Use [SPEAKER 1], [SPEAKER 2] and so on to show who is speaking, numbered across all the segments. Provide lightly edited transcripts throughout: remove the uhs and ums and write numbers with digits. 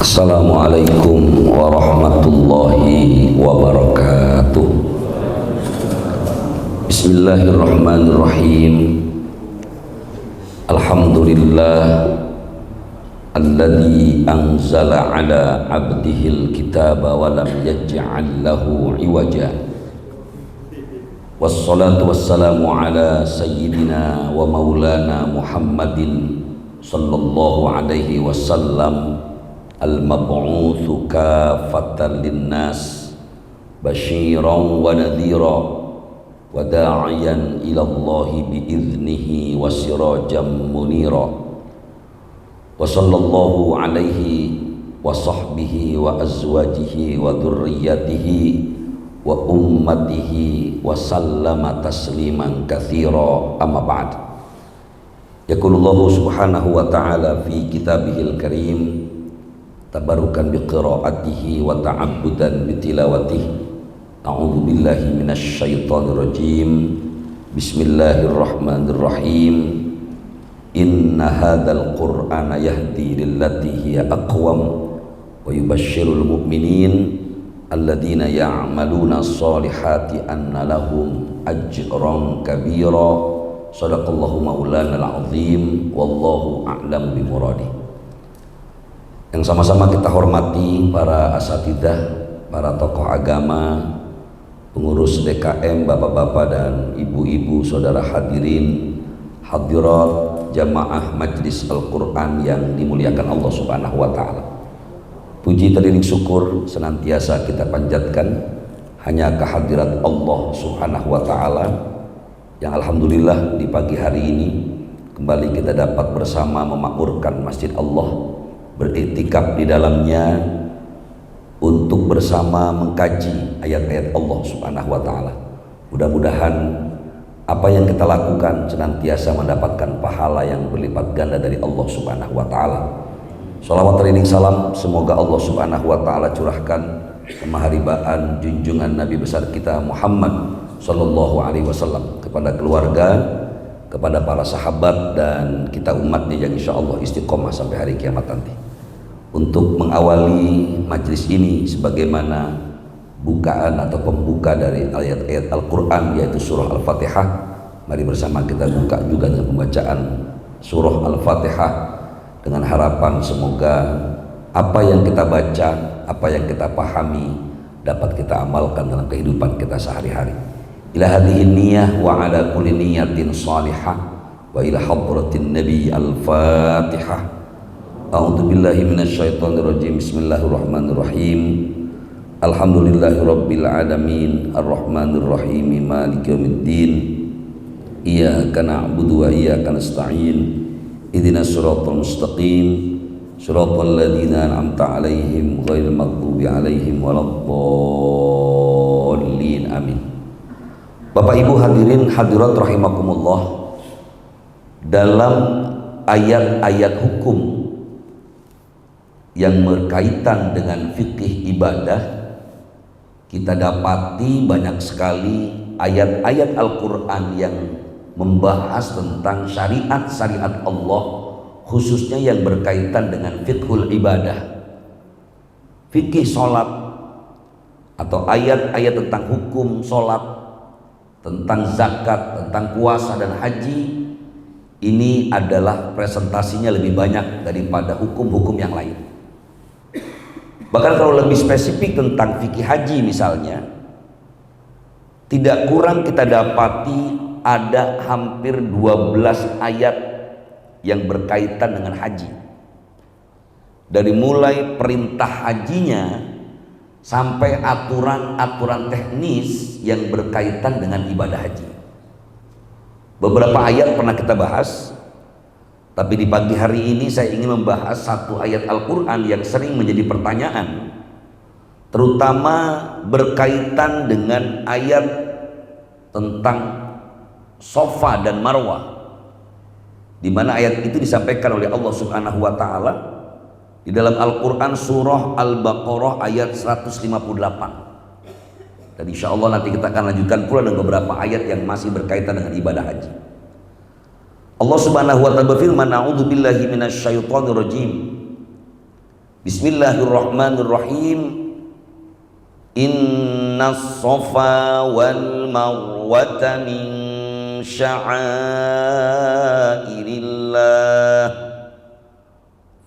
[SPEAKER 1] Assalamualaikum warahmatullahi wabarakatuh. Bismillahirrahmanirrahim. Alhamdulillah alladzi anzala ala abdihil kitaba wa lam yaj'al lahu iwaja. Wassalatu wassalamu ala sayyidina wa maulana Muhammadin sallallahu alaihi wasallam al-mab'utsu kafatan linnas basyiran wa nadhira wa da'iyan ila Allah biiznihi wa sirajan munira wa sallallahu alaihi wa sahbihi wa azwajihi wa dhurriyyatihi wa ummatihi wa sallama tasliman katsira, amma ba'd. Yaqulullahu subhanahu wa ta'ala fi kitabihil karim tabarukan biqiraatihi wa ta'abbudan bitilawatihi. A'udzu billahi minasy syaithanir rajim. Bismillahirrahmanirrahim. Inna hadzal qur'ana yahdi lillati hiya aqwam wa yubashshirul mu'minin alladzina ya'maluna sholihati anna lahum ajran kabira. Shadaqallahu maulana al-azim. Wallahu a'lam bimuradi. Yang sama-sama kita hormati para asatidzah, para tokoh agama, pengurus DKM, bapak-bapak dan ibu-ibu, saudara hadirin, hadirat, jamaah Majlis Al-Quran yang dimuliakan Allah Subhanahu wa Ta'ala. Puji terdiri syukur senantiasa kita panjatkan hanya kehadirat Allah Subhanahu wa Ta'ala, yang alhamdulillah di pagi hari ini kembali kita dapat bersama memakmurkan Masjid Allah, beriktikaf di dalamnya untuk bersama mengkaji ayat-ayat Allah Subhanahu wa Ta'ala. Mudah-mudahan apa yang kita lakukan senantiasa mendapatkan pahala yang berlipat ganda dari Allah Subhanahu wa Ta'ala. Shalawat teriring salam semoga Allah Subhanahu wa Ta'ala curahkan kemaharibaan junjungan Nabi besar kita Muhammad sallallahu alaihi wasallam kepada keluarga, kepada para sahabat dan kita umatnya yang insya Allah istiqomah sampai hari kiamat nanti. Untuk mengawali majlis ini sebagaimana bukaan atau pembuka dari ayat-ayat Al-Quran yaitu surah Al-Fatihah, mari bersama kita buka juga dengan pembacaan surah Al-Fatihah dengan harapan semoga apa yang kita baca, apa yang kita pahami dapat kita amalkan dalam kehidupan kita sehari-hari. Ila hadhihi niyyah wa ala kulli niyatin salihah wa ila hadratin nabi al-fatihah. A'udzu billahi minasyaitonir rajim. Bismillahirrahmanirrahim. Alhamdulillahi rabbil alamin arrahmanir rahim maliki yaumiddin. Iyyaka na'budu wa iyyaka nasta'in. Ihdinas siratal mustaqim. Siratal ladzina an'amta 'alaihim ghairil maghdubi 'alaihim waladdallin. Amin. Bapak Ibu hadirin hadirat rahimakumullah, dalam ayat-ayat hukum yang berkaitan dengan fikih ibadah kita dapati banyak sekali ayat-ayat Al-Quran yang membahas tentang syariat-syariat Allah, khususnya yang berkaitan dengan fiqhul ibadah, fikih sholat atau ayat-ayat tentang hukum sholat, tentang zakat, tentang puasa dan haji. Ini adalah presentasinya lebih banyak daripada hukum-hukum yang lain. Bahkan kalau lebih spesifik tentang fikih haji misalnya, tidak kurang kita dapati ada hampir 12 ayat yang berkaitan dengan haji. Dari mulai perintah hajinya sampai aturan-aturan teknis yang berkaitan dengan ibadah haji. Beberapa ayat pernah kita bahas, tapi di pagi hari ini saya ingin membahas satu ayat Al-Quran yang sering menjadi pertanyaan, terutama berkaitan dengan ayat tentang Safa dan Marwah, di mana ayat itu disampaikan oleh Allah Subhanahu wa Ta'ala di dalam Al-Quran surah Al-Baqarah ayat 158. Dan insya Allah nanti kita akan lanjutkan pula dengan beberapa ayat yang masih berkaitan dengan ibadah haji. Allah Subhanahu wa Ta'ala berfirman, a'udzu billahi minasyaitonir rajim. Bismillahirrahmanirrahim. Innas safa wal marwata min sya'airillah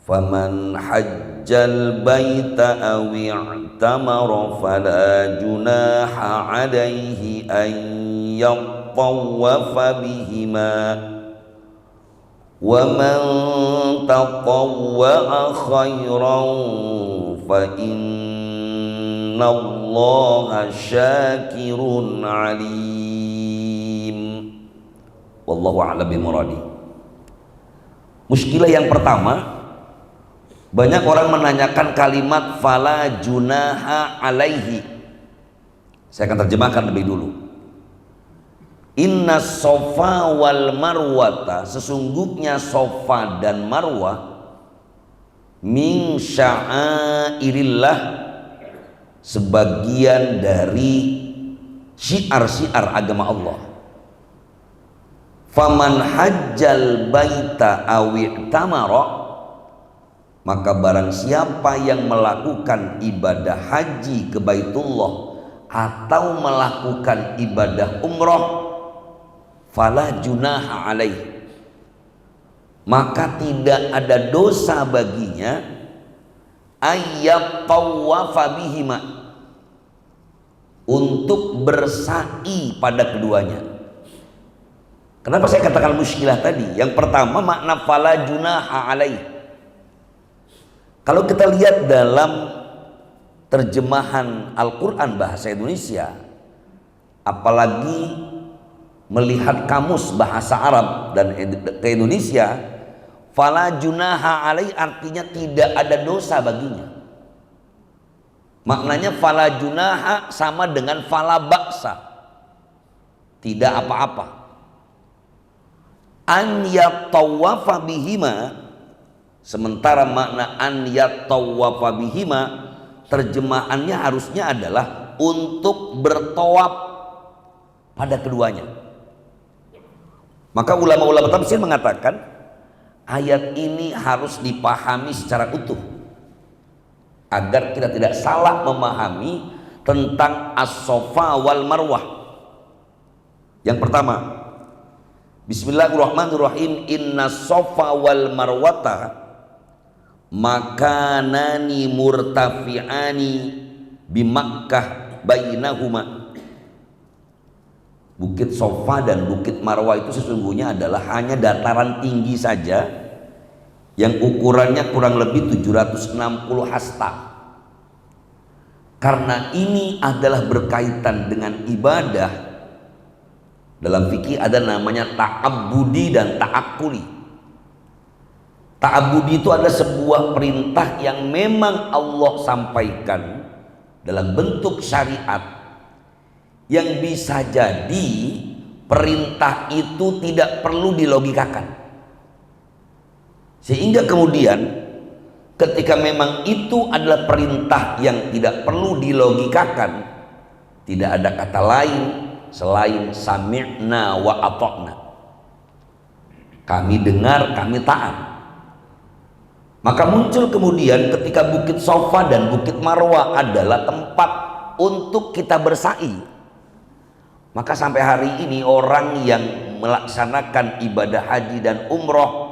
[SPEAKER 1] faman hajjal baita aw i'tamara fala junaha alaihi an yatawwafa bihima wa man tatawwa'a khairan fa innallaha syakirun alim. Wallahu a'lam bimuradi. Muskilah yang pertama, banyak orang menanyakan kalimat fala junaha alaihi. Saya akan terjemahkan lebih dulu. Inna sofa wal marwata, sesungguhnya sofa dan marwah, min sya'airillah, sebagian dari syiar-syiar agama Allah. Faman hajjal baita aw i'tamara, maka barang siapa yang melakukan ibadah haji ke Baitullah atau melakukan ibadah umroh, fala junaha alaih, maka tidak ada dosa baginya ayyat tawafa bihima, untuk bersa'i pada keduanya. Kenapa saya katakan muskilah tadi? Yang pertama, makna fala junaha alaih. Kalau kita lihat dalam terjemahan Al-Quran bahasa Indonesia, apalagi melihat kamus bahasa Arab dan ke Indonesia, fala junaha alaih artinya tidak ada dosa baginya. Maknanya fala junaha sama dengan fala ba'sa, tidak apa-apa. An yatawafa bihima, sementara makna an yatawafa bihima terjemahannya harusnya adalah untuk bertawaf pada keduanya. Maka ulama-ulama tafsir mengatakan ayat ini harus dipahami secara utuh agar kita tidak salah memahami tentang as-safa wal marwah. Yang pertama, bismillahirrahmanirrahim. Inna safa wal marwata makanani murtafi'ani bi Makkah bainahuma. Bukit Safa dan Bukit Marwah itu sesungguhnya adalah hanya dataran tinggi saja yang ukurannya kurang lebih 760 hasta. Karena ini adalah berkaitan dengan ibadah, dalam fikih ada namanya ta'abbudi dan ta'akkuli. Ta'abbudi itu adalah sebuah perintah yang memang Allah sampaikan dalam bentuk syariat, yang bisa jadi perintah itu tidak perlu dilogikakan, sehingga kemudian ketika memang itu adalah perintah yang tidak perlu dilogikakan, tidak ada kata lain selain sami'na wa ata'na, kami dengar, kami taat. Maka muncul kemudian ketika Bukit Safa dan Bukit Marwah adalah tempat untuk kita bersa'i, maka sampai hari ini orang yang melaksanakan ibadah haji dan umroh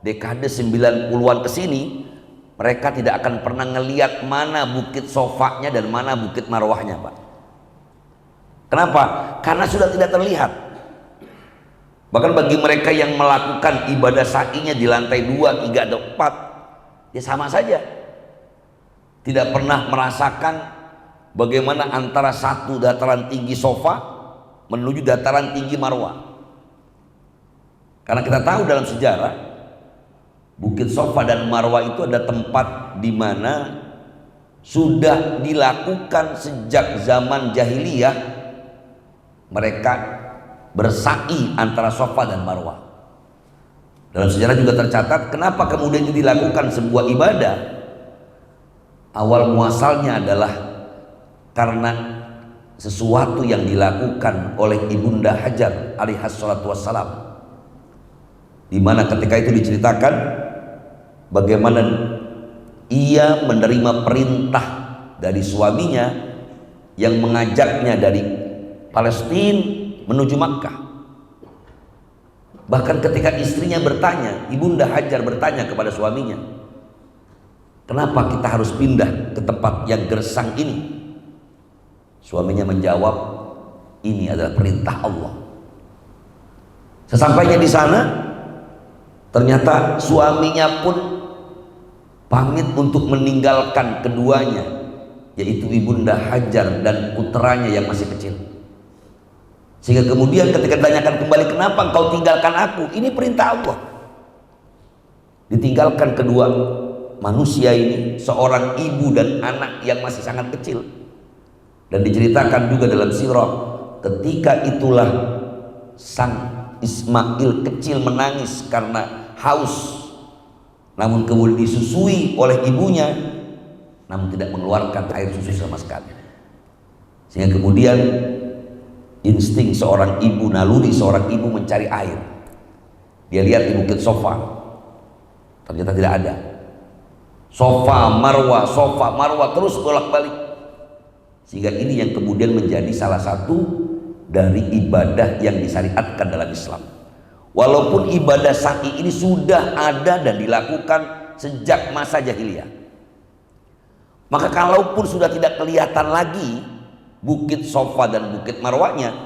[SPEAKER 1] dekade 90-an ke sini, mereka tidak akan pernah ngelihat mana Bukit Sofanya dan mana Bukit Marwahnya, Pak. Kenapa? Karena sudah tidak terlihat. Bahkan bagi mereka yang melakukan ibadah sa'inya di lantai 2, 3, atau 4, ya sama saja. Tidak pernah merasakan bagaimana antara satu dataran tinggi Sofa menuju dataran tinggi Marwah. Karena kita tahu dalam sejarah Bukit Safa dan Marwah itu ada tempat di mana sudah dilakukan sejak zaman jahiliyah, mereka bersa'i antara Safa dan Marwah. Dalam sejarah juga tercatat kenapa kemudian itu dilakukan sebuah ibadah. Awal muasalnya adalah karena sesuatu yang dilakukan oleh Ibunda Hajar alaihas salatu wassalam, di mana ketika itu diceritakan bagaimana ia menerima perintah dari suaminya yang mengajaknya dari Palestina menuju Makkah. Bahkan ketika istrinya bertanya, Ibunda Hajar bertanya kepada suaminya, kenapa kita harus pindah ke tempat yang gersang ini? Suaminya menjawab, ini adalah perintah Allah. Sesampainya di sana, ternyata suaminya pun pamit untuk meninggalkan keduanya, yaitu Ibunda Hajar dan putranya yang masih kecil. Sehingga kemudian ketika ditanyakan kembali, kenapa engkau tinggalkan aku? Ini perintah Allah. Ditinggalkan kedua manusia ini, seorang ibu dan anak yang masih sangat kecil. Dan diceritakan juga dalam sirah, ketika itulah sang Ismail kecil menangis karena haus, namun kemudian disusui oleh ibunya, namun tidak mengeluarkan air susu sama sekali. Sehingga kemudian insting seorang ibu, naluri seorang ibu mencari air. Dia lihat di bukit Sofa, ternyata tidak ada. Sofa Marwa terus bolak-balik. Sehingga ini yang kemudian menjadi salah satu dari ibadah yang disyariatkan dalam Islam. Walaupun ibadah sa'i ini sudah ada dan dilakukan sejak masa jahiliyah, maka kalaupun sudah tidak kelihatan lagi bukit Sofa dan bukit Marwanya,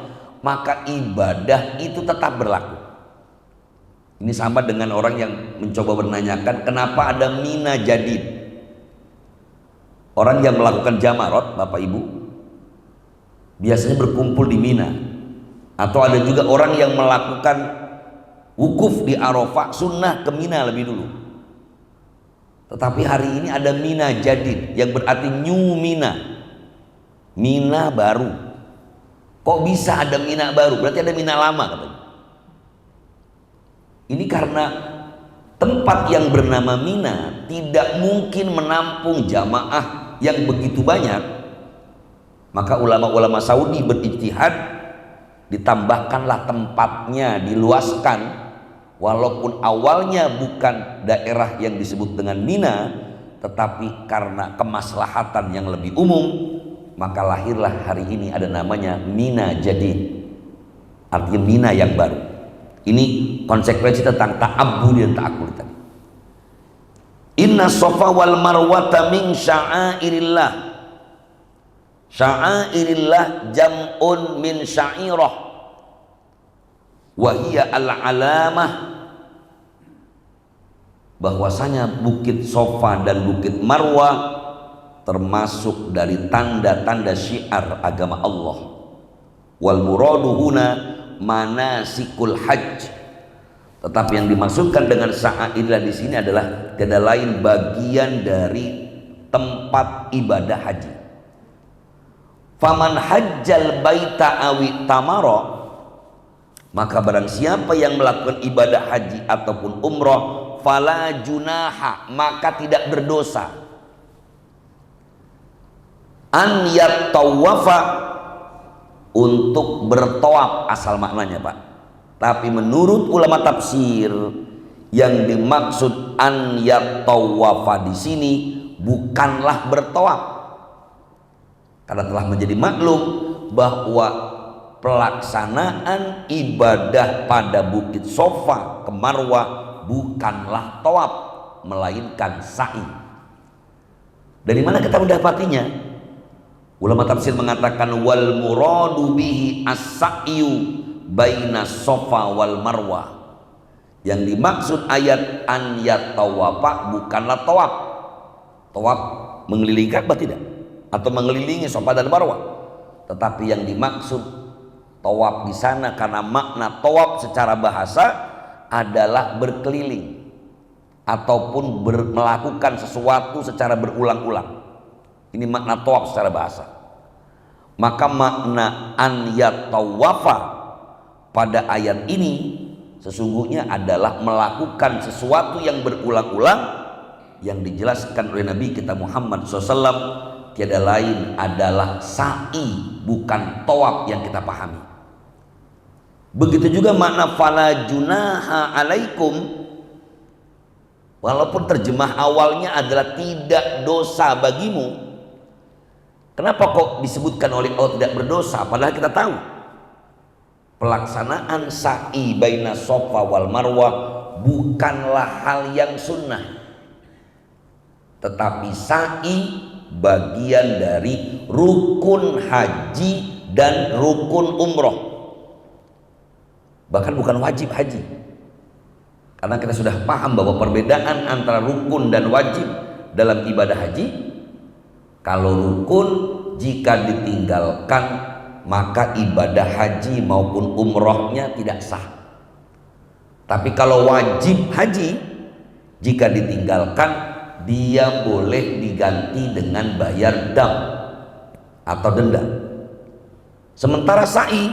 [SPEAKER 1] maka ibadah itu tetap berlaku. Ini sama dengan orang yang mencoba menanyakan kenapa ada Mina Jadid. Orang yang melakukan jamarot, Bapak Ibu, biasanya berkumpul di Mina. Atau ada juga orang yang melakukan wukuf di Arafah, sunnah ke Mina lebih dulu. Tetapi hari ini ada Mina Jadid, yang berarti New Mina, Mina baru. Kok bisa ada Mina baru? Berarti ada Mina lama katanya. Ini karena tempat yang bernama Mina tidak mungkin menampung jamaah yang begitu banyak, maka ulama-ulama Saudi berijtihad, ditambahkanlah tempatnya, diluaskan. Walaupun awalnya bukan daerah yang disebut dengan Mina, tetapi karena kemaslahatan yang lebih umum, maka lahirlah hari ini ada namanya Mina Jadid, artinya Mina yang baru. Ini konsekuensi tentang ta'abbud dan ta'akkul tadi. Inna Safa wal Marwata min sya'airillah. Sya'airillah jam'un min sya'irah wa hiya al-alamah, bahwasanya bukit Safa dan bukit Marwah termasuk dari tanda-tanda syiar agama Allah. Wal muradu huna manasikul hajj. Tetapi yang dimaksudkan dengan sa'airillah di sini adalah tiada lain bagian dari tempat ibadah haji. Faman hajjal baita awi tamara, maka barang siapa yang melakukan ibadah haji ataupun umrah, fala junaha, maka tidak berdosa, an yattawafa, untuk bertawaf. Asal maknanya Pak, tapi menurut ulama tafsir yang dimaksud an yattawafa di sini bukanlah bertawaf, karena telah menjadi maklum bahwa pelaksanaan ibadah pada bukit Safa ke Marwah bukanlah tawaf, melainkan sa'i. Dari mana kita mendapatinya? Ulama tafsir mengatakan wal muradu bihi as-sa'yu baina Safa wal Marwah. Yang dimaksud ayat an yatawafa bukanlah tawaf. Tawaf mengelilingi Ka'bah tidak, atau mengelilingi Safa dan Marwah. Tetapi yang dimaksud tawaf di sana, karena makna tawaf secara bahasa adalah berkeliling ataupun melakukan sesuatu secara berulang-ulang. Ini makna tawaf secara bahasa. Maka makna an yatawafa pada ayat ini sesungguhnya adalah melakukan sesuatu yang berulang-ulang, yang dijelaskan oleh Nabi kita Muhammad SAW tiada lain adalah sa'i, bukan tawaf yang kita pahami. Begitu juga makna fala junaha alaikum, Walaupun terjemah awalnya adalah tidak dosa bagimu. Kenapa kok disebutkan oleh Allah tidak berdosa? Padahal kita tahu pelaksanaan sa'i baina Safa wal Marwah bukanlah hal yang sunnah, tetapi sa'i bagian dari rukun haji dan rukun umroh, bahkan bukan wajib haji. Karena kita sudah paham bahwa perbedaan antara rukun dan wajib dalam ibadah haji, kalau rukun jika ditinggalkan maka ibadah haji maupun umrohnya tidak sah. Tapi kalau wajib haji jika ditinggalkan dia boleh diganti dengan bayar dam atau denda. Sementara sa'i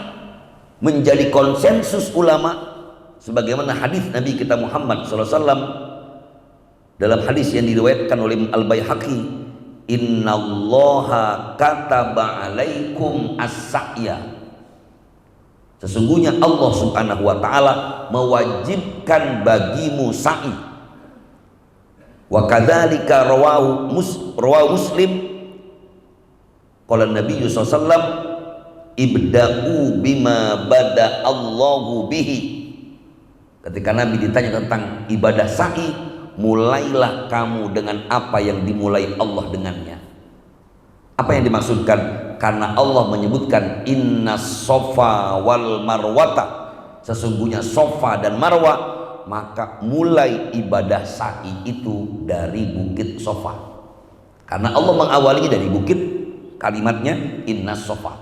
[SPEAKER 1] menjadi konsensus ulama, sebagaimana hadis Nabi kita Muhammad SAW dalam hadis yang diriwayatkan oleh Al-Baihaqi, innallaha kataba alaikum as-sa'ya, sesungguhnya Allah subhanahu wa ta'ala mewajibkan bagimu sa'i. Wa kadzalika rawahu Muslim qala Nabi SAW ibda'u bima bada Allahu bihi. Ketika Nabi ditanya tentang ibadah sa'i, mulailah kamu dengan apa yang dimulai Allah dengannya. Apa yang dimaksudkan? Karena Allah menyebutkan inna Safa wal Marwata, sesungguhnya Safa dan Marwah, maka mulai ibadah sa'i itu dari bukit Safa. Karena Allah mengawalinya dari bukit, kalimatnya inna Safa.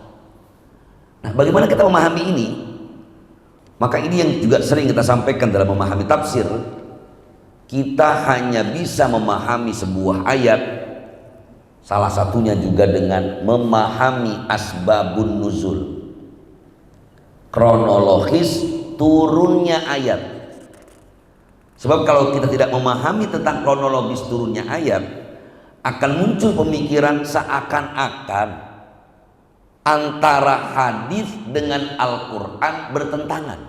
[SPEAKER 1] Nah, bagaimana kita memahami ini? Maka ini yang juga sering kita sampaikan dalam memahami tafsir. Kita hanya bisa memahami sebuah ayat, salah satunya juga dengan memahami asbabun nuzul, kronologis turunnya ayat. Sebab kalau kita tidak memahami tentang kronologis turunnya ayat, akan muncul pemikiran seakan-akan antara hadis dengan Al-Quran bertentangan,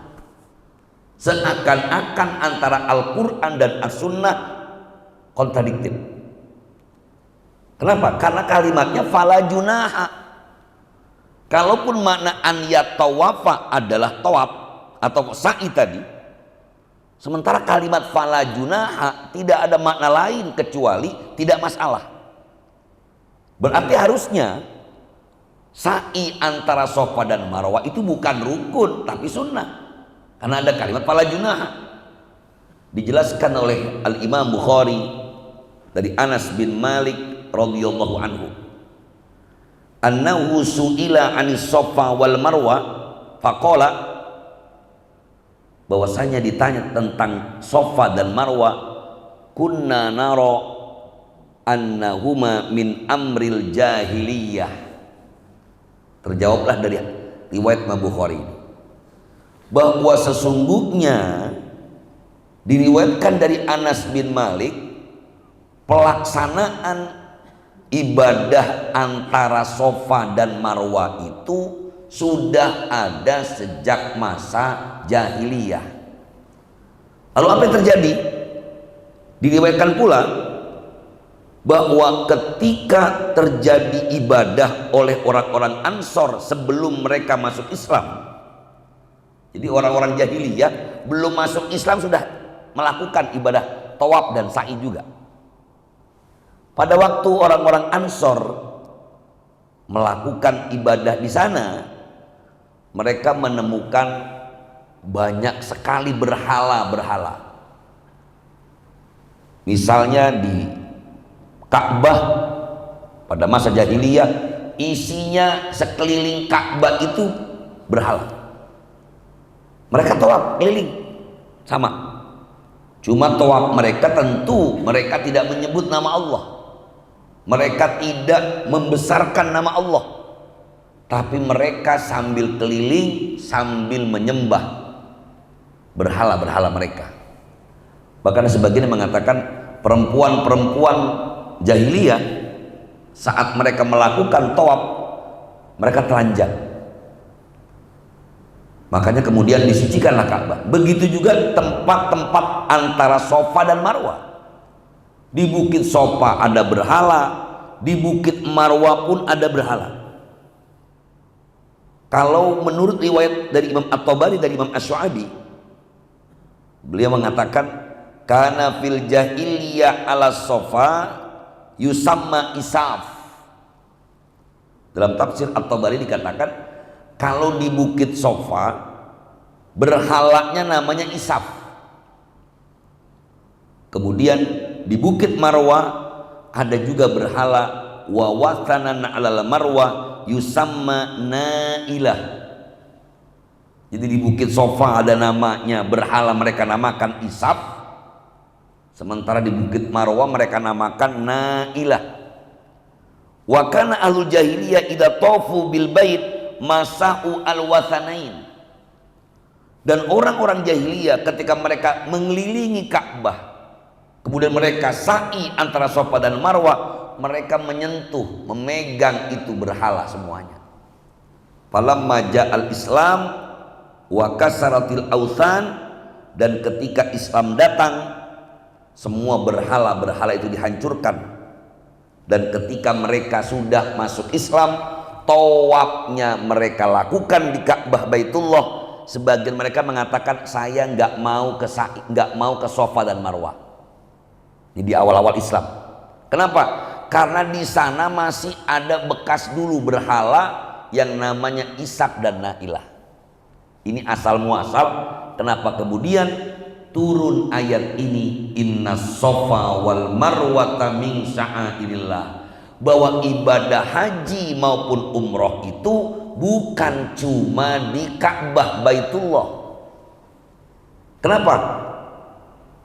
[SPEAKER 1] seakan-akan antara Al-Quran dan As-Sunnah kontradiktif. Kenapa? Karena kalimatnya fala junaha. Kalaupun makna an yatawafa adalah tawaf atau sa'i tadi, sementara kalimat fala junaha tidak ada makna lain kecuali tidak masalah. Berarti harusnya sa'i antara Safa dan Marwah itu bukan rukun tapi sunnah, karena ada kalimat fala junaha. Dijelaskan oleh Al-Imam Bukhari dari Anas bin Malik radhiyallahu anhu, annahu su'ila 'anis Safa wal Marwah faqala, bahwasanya ditanya tentang Safa dan Marwah, kunna nara annahuma min amril jahiliyah. Terjawablah dari riwayat Imam Bukhari bahwa sesungguhnya diriwayatkan dari Anas bin Malik, pelaksanaan ibadah antara Safa dan Marwah itu sudah ada sejak masa jahiliyah. Lalu apa yang terjadi? Diriwayatkan pula bahwa ketika terjadi ibadah oleh orang-orang Ansor sebelum mereka masuk Islam, jadi orang-orang jahiliyah belum masuk Islam sudah melakukan ibadah tawaf dan sa'i juga. Pada waktu orang-orang Ansor melakukan ibadah di sana, mereka menemukan banyak sekali berhala-berhala. Misalnya di Ka'bah pada masa jahiliyah, isinya sekeliling Ka'bah itu berhala. Mereka tawaf keliling sama, cuma tawaf mereka tentu mereka tidak menyebut nama Allah, mereka tidak membesarkan nama Allah, tapi mereka sambil keliling sambil menyembah berhala-berhala mereka. Bahkan sebagian mengatakan perempuan-perempuan jahiliyah saat mereka melakukan tawaf mereka telanjang, makanya kemudian disucikanlah Ka'bah. Begitu juga tempat-tempat antara Safa dan Marwah. Di Bukit Sofa ada berhala, di Bukit Marwah pun ada berhala. Kalau menurut riwayat dari Imam At-Tabari dari Imam Asy-Syu'abi, beliau mengatakan kana fil jahiliyah ala Sofa yusamma Isaf. Dalam tafsir At-Tabari dikatakan kalau di Bukit Sofa berhalanya namanya Isaf. Kemudian di Bukit Marwah ada juga berhala wa wathanan 'alal marwah yusamma Nailah. Jadi di Bukit Sofa ada namanya berhala, mereka namakan Isaf, sementara di Bukit Marwah mereka namakan Nailah. Wa kana ahlul jahiliyah idza tafu bil bait masa'u al wathanain. Dan orang-orang jahiliyah ketika mereka mengelilingi Ka'bah, kemudian mereka sa'i antara Safa dan Marwah, mereka menyentuh, memegang itu berhala semuanya. Falamma ja'al Islam wa kasaratil authan, dan ketika Islam datang semua berhala-berhala itu dihancurkan. Dan ketika mereka sudah masuk Islam, tawafnya mereka lakukan di Ka'bah Baitullah. Sebagian mereka mengatakan saya nggak mau ke Safa dan Marwah. Ini di awal-awal Islam. Kenapa? Karena di sana masih ada bekas dulu berhala yang namanya Ishak dan Nailah. Ini asal muasal kenapa kemudian turun ayat ini, innas Safa wal Marwata min sya'airillah, bahwa ibadah haji maupun umroh itu bukan cuma di Ka'bah Baitullah. Kenapa?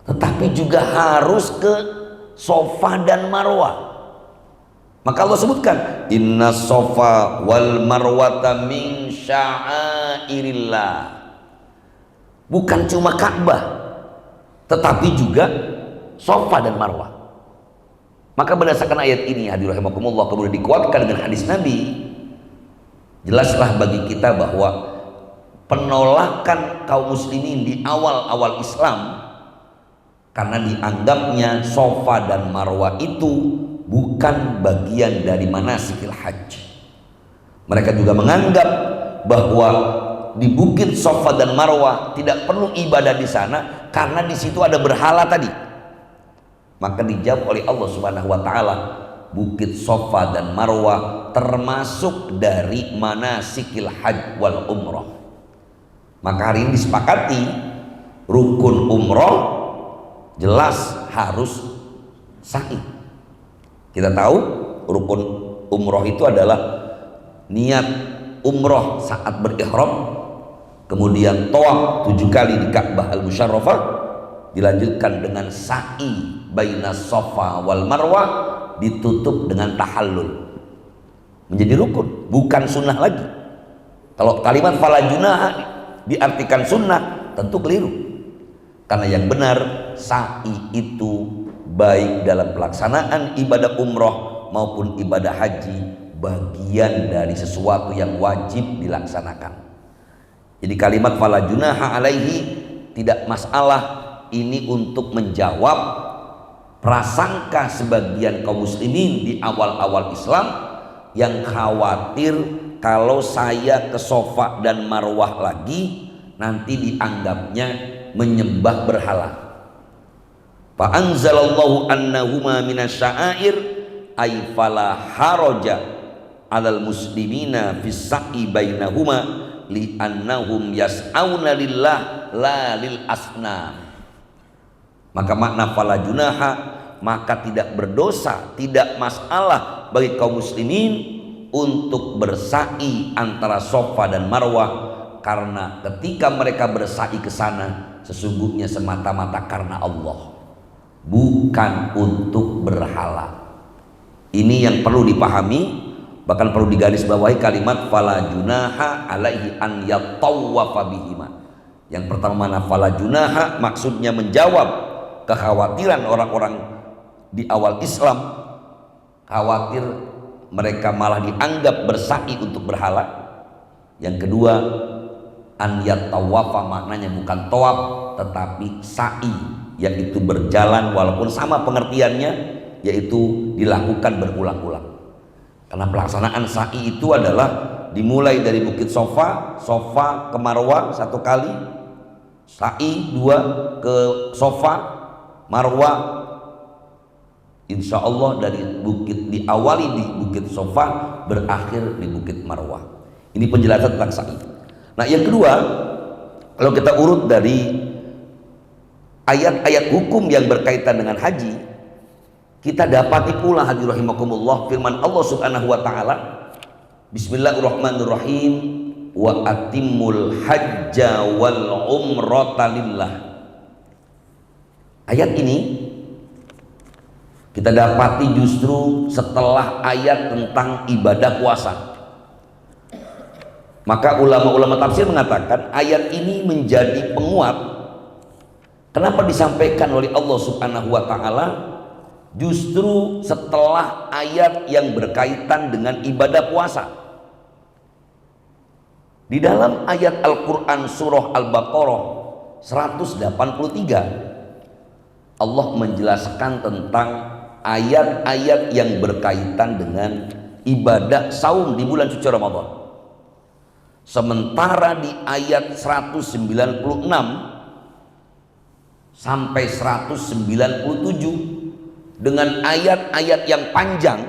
[SPEAKER 1] Tetapi juga harus ke Safa dan Marwah. Maka Allah sebutkan innas Safa wal Marwata min sya'airillah. Bukan cuma Ka'bah, tetapi juga Safa dan Marwah. Maka berdasarkan ayat ini hadirin rahimakumullah, kemudian dikuatkan dengan hadis Nabi, jelaslah bagi kita bahwa penolakan kaum muslimin di awal-awal Islam karena dianggapnya Safa dan Marwah itu bukan bagian dari manasikil haji. Mereka juga menganggap bahwa di Bukit Safa dan Marwah tidak perlu ibadah di sana karena di situ ada berhala tadi. Maka dijawab oleh Allah Subhanahu wa taala, Bukit Safa dan Marwah termasuk dari manasikil hajj wal umrah. Maka hari ini disepakati rukun umrah jelas harus sa'i. Kita tahu rukun umrah itu adalah niat umrah saat berihram, kemudian tawaf 7 kali di Ka'bah al-Musyarrafah, dilanjutkan dengan sa'i bainas Safa wal Marwah, ditutup dengan tahallul, menjadi rukun, bukan sunnah lagi. Kalau kalimat fala junaha diartikan sunnah, tentu keliru, karena yang benar sa'i itu baik dalam pelaksanaan ibadah umroh maupun ibadah haji bagian dari sesuatu yang wajib dilaksanakan. Jadi kalimat fala junaha alaihi tidak masalah, ini untuk menjawab prasangka sebagian kaum muslimin di awal-awal Islam yang khawatir kalau saya ke Safa dan Marwah lagi nanti dianggapnya menyembah berhala. Fa anzalallahu annahuma minasya'air ay fala haraja 'alal muslimina fis sa'i bainahuma li annahum yas'auna lillah la lil asnam. Maka makna fala junaha, maka tidak berdosa, tidak masalah bagi kaum muslimin untuk bersa'i antara Safa dan Marwah, karena ketika mereka bersa'i ke sana sesungguhnya semata-mata karena Allah, bukan untuk berhala. Ini yang perlu dipahami, bahkan perlu digarisbawahi kalimat fala junaha alaihi an yatawwafa bihima. Yang pertama mana fala junaha, maksudnya menjawab kekhawatiran orang-orang di awal Islam, khawatir mereka malah dianggap bersa'i untuk berhala. Yang kedua, an yatawafa maknanya bukan tawaf tetapi sa'i, yaitu berjalan, walaupun sama pengertiannya, yaitu dilakukan berulang-ulang. Karena pelaksanaan sa'i itu adalah dimulai dari Bukit Sofa ke Marwah 1 kali, sa'i 2 ke Sofa, Marwah, insya Allah diawali di Bukit Sofa, berakhir di Bukit Marwah. Ini penjelasan tentang sa'i. Nah, yang kedua, kalau kita urut dari ayat-ayat hukum yang berkaitan dengan haji, kita dapati pula hadir rahimakumullah firman Allah Subhanahu wa taala, Bismillahirrahmanirrahim, wa atimul hajja wal umrata lillah. Ayat ini kita dapati justru setelah ayat tentang ibadah puasa. Maka ulama-ulama tafsir mengatakan ayat ini menjadi penguat kenapa disampaikan oleh Allah Subhanahu wa taala justru setelah ayat yang berkaitan dengan ibadah puasa. Di dalam ayat Al-Qur'an surah Al-Baqarah 183 Allah menjelaskan tentang ayat-ayat yang berkaitan dengan ibadah saum di bulan suci Ramadan. Sementara di ayat 196 sampai 197 dengan ayat-ayat yang panjang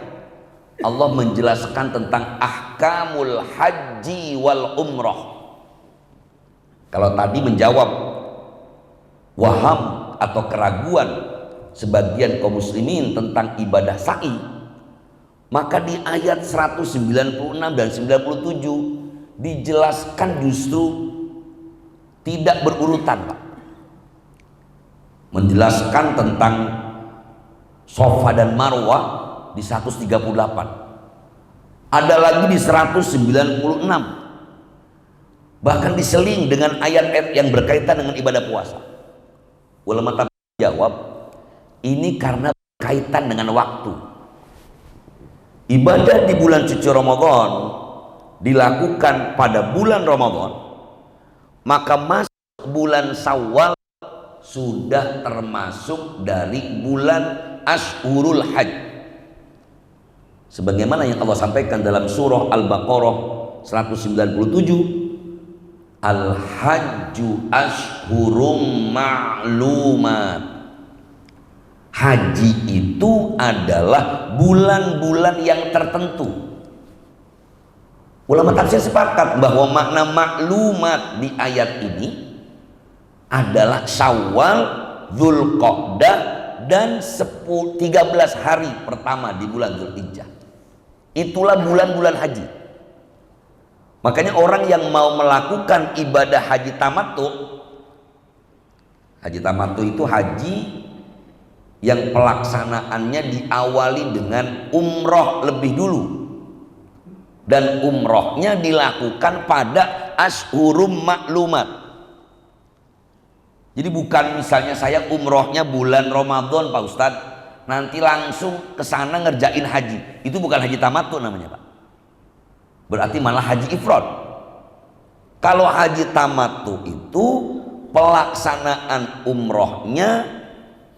[SPEAKER 1] Allah menjelaskan tentang ahkamul haji wal umrah. Kalau tadi menjawab waham atau keraguan sebagian kaum muslimin tentang ibadah sa'i, maka di ayat 196 dan 97 dijelaskan justru tidak berurutan, Pak. Menjelaskan tentang Sofa dan Marwah di 138, ada lagi di 196, bahkan diseling dengan ayat-ayat yang berkaitan dengan ibadah puasa. Ulama tafsir jawab, ini karena berkaitan dengan waktu. Ibadah di bulan suci Ramadan dilakukan pada bulan Ramadan, maka masuk bulan Syawal sudah termasuk dari bulan Ashhurul Hajj, sebagaimana yang Allah sampaikan dalam surah Al-Baqarah 197, Al-Hajju Ashhurum Ma'lumat. Haji itu adalah bulan-bulan yang tertentu. Ulama tafsir sepakat bahwa makna maklumat di ayat ini adalah Syawal, Dzulqa'dah, dan 13 hari pertama di bulan Dzulhijjah. Itulah bulan-bulan haji. Makanya orang yang mau melakukan ibadah haji tamattu, itu haji yang pelaksanaannya diawali dengan umroh lebih dulu, dan umrohnya dilakukan pada ashhurum maklumat. Jadi bukan misalnya saya umrohnya bulan Ramadan Pak Ustadz, nanti langsung ke sana ngerjain haji. Itu bukan haji tamattu namanya, Pak. Berarti malah haji ifrad. Kalau haji tamattu itu pelaksanaan umrohnya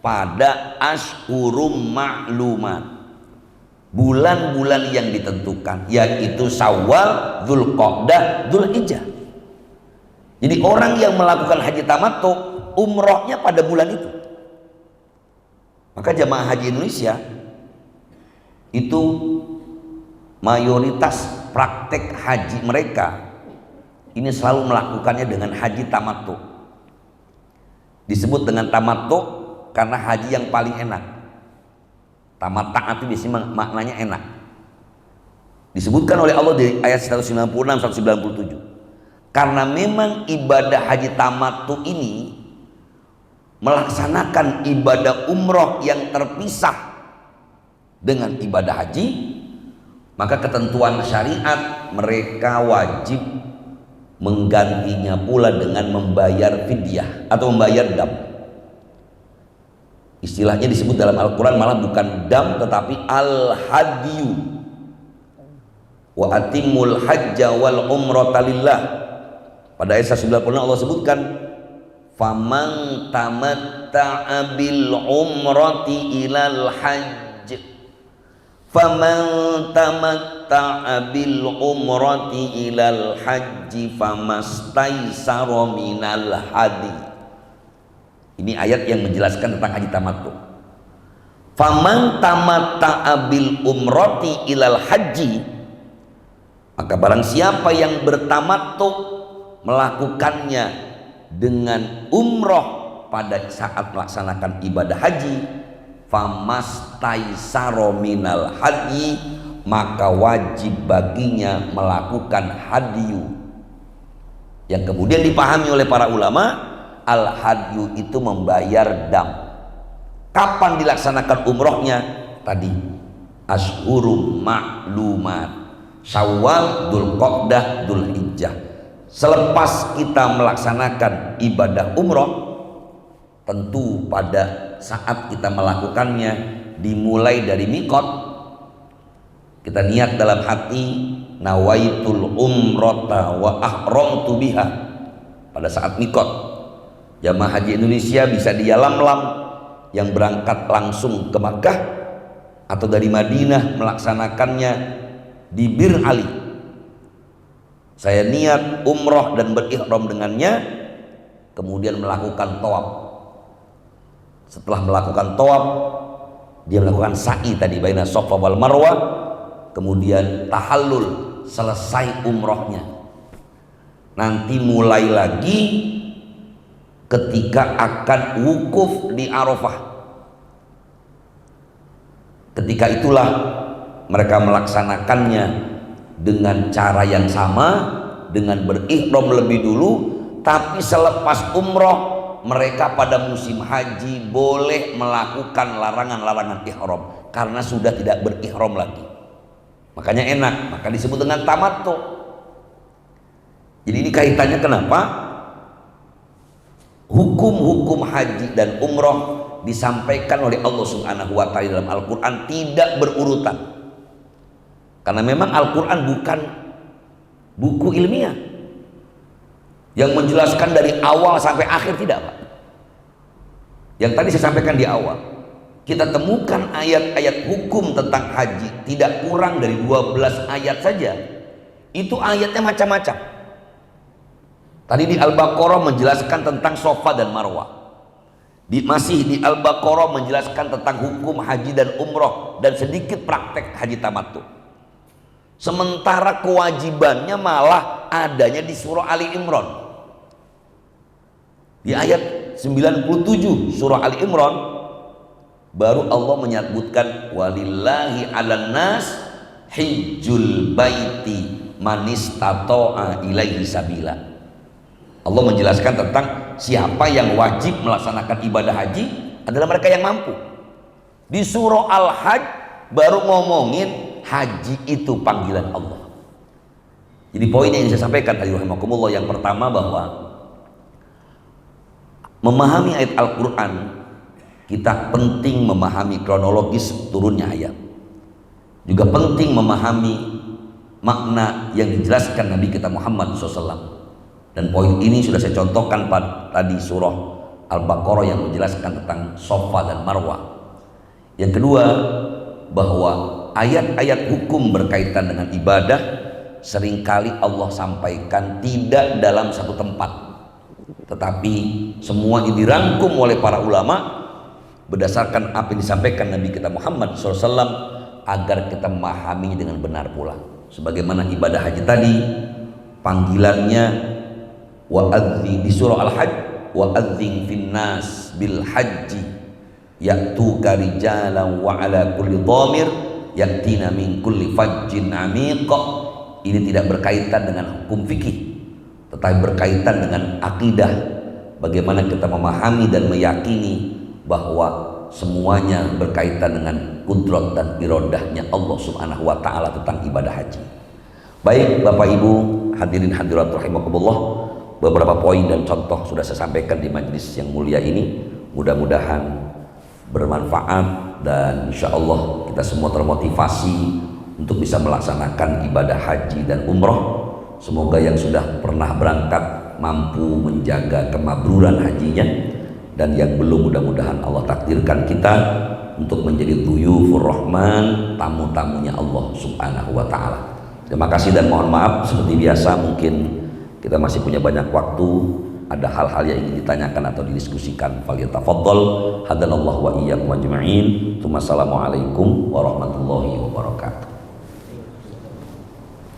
[SPEAKER 1] pada ashhurum maklumat, bulan-bulan yang ditentukan, yaitu Syawal, Dzulqa'dah, Dzulhijjah. Jadi orang yang melakukan haji tamattu umrohnya pada bulan itu. Maka jamaah haji Indonesia itu mayoritas praktek haji mereka ini selalu melakukannya dengan haji tamattu. Disebut dengan tamattu karena haji yang paling enak. Tamattu itu biasanya maknanya enak. Disebutkan oleh Allah di ayat 196 197. Karena memang ibadah haji tamattu ini melaksanakan ibadah umroh yang terpisah dengan ibadah haji, maka ketentuan syariat mereka wajib menggantinya pula dengan membayar fidyah atau membayar dam. Istilahnya disebut dalam Al-Quran malah bukan dam tetapi al-hadyu. Wa atimul hajja wal umrata lillah. Pada ayat 96 Allah sebutkan faman tamatta'a bil umrati ilal hajj, faman tamatta'a bil umrati ilal hajji famastaisara minal hadi. Ini ayat yang menjelaskan tentang haji tamattu. Faman tamatta'a bil umrati ilal haji, maka barang siapa yang bertamattu, melakukannya dengan umroh pada saat melaksanakan ibadah haji, famastaisara minal hadi, maka wajib baginya melakukan hadiyu, yang kemudian dipahami oleh para ulama, al hadiyu itu membayar dam. Kapan dilaksanakan umrohnya? Tadi ashhurum ma'lumat, Syawal, Dzulqa'dah, Dzulhijjah. Selepas kita melaksanakan ibadah umroh, tentu pada saat kita melakukannya dimulai dari mikot. Kita niat dalam hati, nawaitul umrata wa ahramtu biha. Pada saat mikot, jamaah haji Indonesia bisa di Yalamlam yang berangkat langsung ke Makkah, atau dari Madinah melaksanakannya di Bir Ali. Saya niat umroh dan berihram dengannya, kemudian melakukan tawaf. Setelah melakukan tawaf, dia melakukan sa'i tadi baina Safa wal Marwah, kemudian tahallul, selesai umrohnya. Nanti mulai lagi ketika akan wukuf di Arafah. Ketika itulah mereka melaksanakannya dengan cara yang sama, dengan berihram lebih dulu, tapi selepas umroh mereka pada musim haji boleh melakukan larangan-larangan ihram karena sudah tidak berihram lagi. Makanya enak, maka disebut dengan tamattu. Jadi ini kaitannya kenapa hukum-hukum haji dan umroh disampaikan oleh Allah Subhanahu wa Ta'ala dalam Al-Quran tidak berurutan, karena memang Al-Quran bukan buku ilmiah yang menjelaskan dari awal sampai akhir, tidak Pak. Yang tadi saya sampaikan di awal, kita temukan ayat-ayat hukum tentang haji tidak kurang dari 12 ayat saja. Itu ayatnya macam-macam. Tadi di Al-Baqarah menjelaskan tentang Safa dan Marwah. Masih di Al-Baqarah menjelaskan tentang hukum haji dan umroh dan sedikit praktek haji tamattu. Sementara kewajibannya malah adanya di surah Ali Imran. Di ayat 97 surah Ali Imran baru Allah menyebutkan walillahi 'alan nas hijjul baiti man istata'a ilaihi sabila. Allah menjelaskan tentang siapa yang wajib melaksanakan ibadah haji adalah mereka yang mampu. Di surah Al-Hajj baru ngomongin haji itu panggilan Allah. Jadi poin yang saya sampaikan tadi rahimakumullah, yang pertama bahwa memahami ayat Al-Quran, kita penting memahami kronologis turunnya ayat. Juga penting memahami makna yang dijelaskan Nabi kita Muhammad SAW. Dan poin ini sudah saya contohkan pada tadi surah Al-Baqarah yang menjelaskan tentang Safa dan Marwah. Yang kedua, bahwa ayat-ayat hukum berkaitan dengan ibadah seringkali Allah sampaikan tidak dalam satu tempat, tetapi semua ini dirangkum oleh para ulama berdasarkan apa yang disampaikan Nabi kita Muhammad SAW agar kita memahami dengan benar pula. Sebagaimana ibadah haji tadi, panggilannya wa'adzin di surah Al-Hajj, wa'adzin finnas bil haji ya'tuka rijalan wa ala kulli dhamir yatina min kulli fajjin amiq. Ini tidak berkaitan dengan hukum fikih, tetapi berkaitan dengan akidah, bagaimana kita memahami dan meyakini bahwa semuanya berkaitan dengan kudrat dan iradahnya Allah Subhanahu wa Ta'ala tentang ibadah haji. Baik Bapak Ibu hadirin hadirat rahimakumullah, beberapa poin dan contoh sudah saya sampaikan di majelis yang mulia ini. Mudah-mudahan bermanfaat dan insya Allah kita semua termotivasi untuk bisa melaksanakan ibadah haji dan umroh. Semoga yang sudah pernah berangkat mampu menjaga kemabruran hajinya, dan yang belum mudah-mudahan Allah takdirkan kita untuk menjadi dhuyufur rahman, tamu-tamunya Allah subhanahu wa ta'ala. Terima kasih dan mohon maaf, seperti biasa mungkin kita masih punya banyak waktu, ada hal-hal yang ingin ditanyakan atau didiskusikan. Falyatafaddal, hadanallahu wa iyyakum ajma'in. Assalamualaikum warahmatullahi wabarakatuh.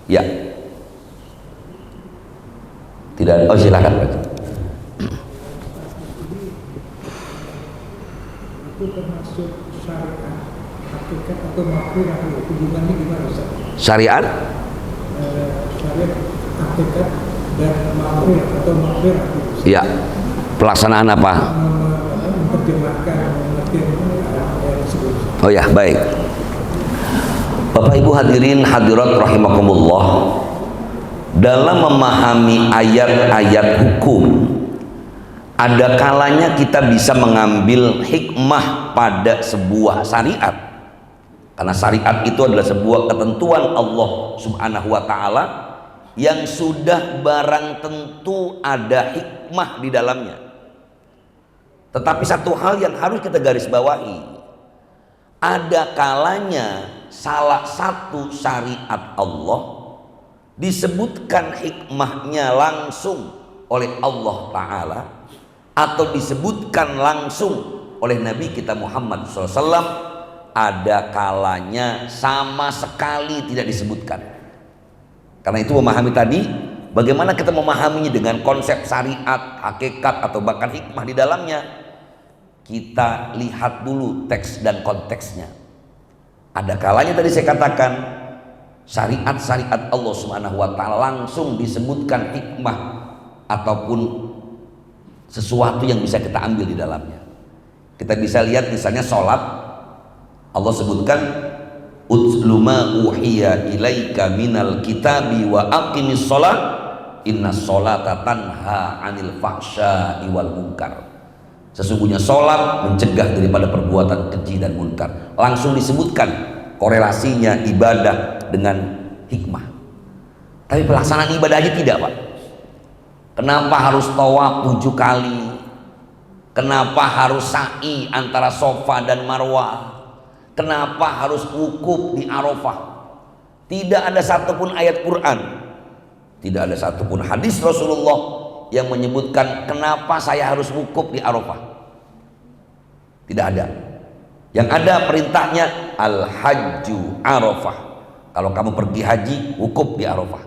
[SPEAKER 1] Ya. Tidak, oh silakan Pak.
[SPEAKER 2] Itu termasuk syariat, hakikat atau makhluk, hubungannya gimana Ustaz?
[SPEAKER 1] Syariat?
[SPEAKER 2] Syariat, hakikat dan makhluk atau makhluk.
[SPEAKER 1] Iya. Pelaksanaan apa?
[SPEAKER 2] Menerjemahkan, mengerti ayat tersebut.
[SPEAKER 1] Oh ya, baik. Bapak Ibu hadirin hadirat rahimakumullah, dalam memahami ayat-ayat hukum, ada kalanya kita bisa mengambil hikmah pada sebuah syariat, karena syariat itu adalah sebuah ketentuan Allah subhanahu wa ta'ala yang sudah barang tentu ada hikmah di dalamnya. Tetapi satu hal yang harus kita garis bawahi, ada kalanya salah satu syariat Allah disebutkan hikmahnya langsung oleh Allah Ta'ala, atau disebutkan langsung oleh Nabi kita Muhammad SAW. Ada kalanya sama sekali tidak disebutkan. Karena itu memahami tadi, bagaimana kita memahaminya dengan konsep syariat, hakikat, atau bahkan hikmah di dalamnya, kita lihat dulu teks dan konteksnya. Ada kalanya tadi saya katakan syariat-syariat Allah Subhanahu wa ta'ala langsung disebutkan hikmah ataupun sesuatu yang bisa kita ambil di dalamnya. Kita bisa lihat misalnya sholat, Allah sebutkan utlu ma uhiya ilaika minal kitabi wa aqimis sholat inna sholata tanha anil fahsya'i wal munkar. Sesungguhnya sholat mencegah daripada perbuatan keji dan munkar. Langsung disebutkan korelasinya ibadah dengan hikmah. Tapi pelaksanaan ibadah aja tidak, Pak. Kenapa harus tawaf 7 kali? Kenapa harus sa'i antara Safa dan Marwah? Kenapa harus wukuf di Arafah? Tidak ada satupun ayat Quran, tidak ada satupun hadis Rasulullah yang menyebutkan kenapa saya harus wukuf di Arafah. Tidak ada. Yang ada perintahnya al-hajju Arafah. Kalau kamu pergi haji, wukuf di Arafah.